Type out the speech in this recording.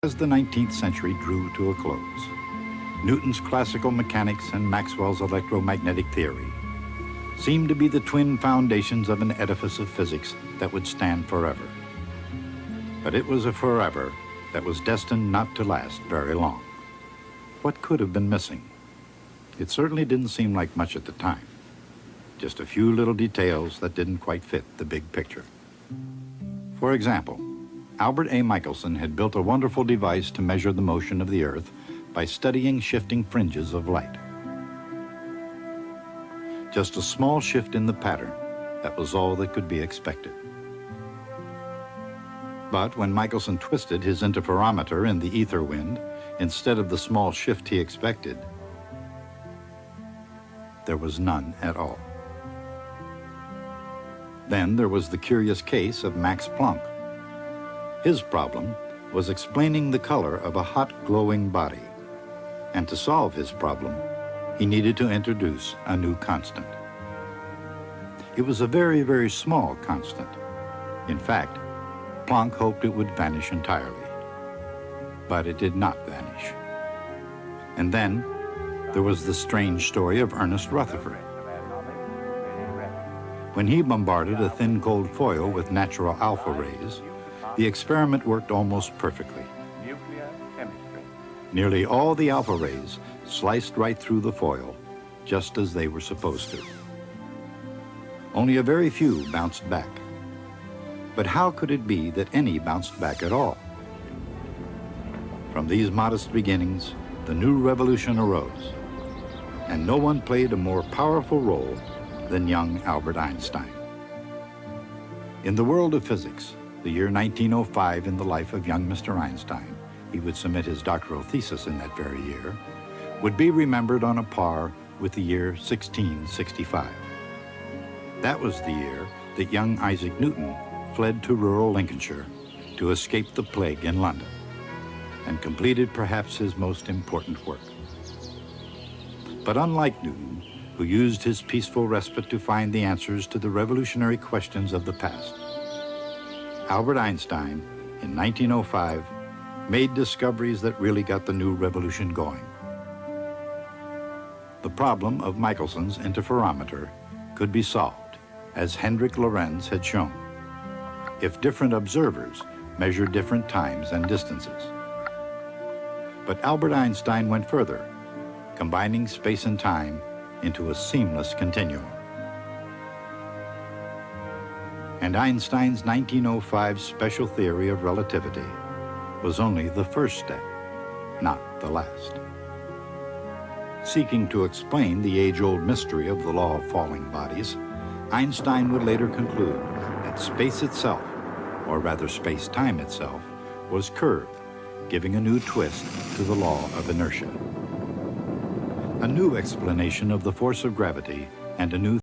As the 19th century drew to a close, Newton's classical mechanics and Maxwell's electromagnetic theory seemed to be the twin foundations of an edifice of physics that would stand forever. But it was a forever that was destined not to last very long. What could have been missing? It certainly didn't seem like much at the time. Just a few little details that didn't quite fit the big picture. For example, Albert A. Michelson had built a wonderful device to measure the motion of the Earth by studying shifting fringes of light. Just a small shift in the pattern, that was all that could be expected. But when Michelson twisted his interferometer in the ether wind, instead of the small shift he expected, there was none at all. Then there was the curious case of Max Planck. His problem was explaining the color of a hot, glowing body. And to solve his problem, he needed to introduce a new constant. It was a very, very small constant. In fact, Planck hoped it would vanish entirely. But it did not vanish. And then there was the strange story of Ernest Rutherford. When he bombarded a thin, cold foil with natural alpha rays, the experiment worked almost perfectly. Nearly all the alpha rays sliced right through the foil, just as they were supposed to. Only a very few bounced back. But how could it be that any bounced back at all? From these modest beginnings, the new revolution arose, and no one played a more powerful role than young Albert Einstein. In the world of physics, the year 1905 in the life of young Mr. Einstein, he would submit his doctoral thesis in that very year, would be remembered on a par with the year 1665. That was the year that young Isaac Newton fled to rural Lincolnshire to escape the plague in London, and completed perhaps his most important work. But unlike Newton, who used his peaceful respite to find the answers to the revolutionary questions of the past, Albert Einstein, in 1905, made discoveries that really got the new revolution going. The problem of Michelson's interferometer could be solved, as Hendrik Lorentz had shown, if different observers measured different times and distances. But Albert Einstein went further, combining space and time into a seamless continuum. And Einstein's 1905 special theory of relativity was only the first step, not the last. Seeking to explain the age-old mystery of the law of falling bodies, Einstein would later conclude that space itself, or rather space-time itself, was curved, giving a new twist to the law of inertia. A new explanation of the force of gravity and a new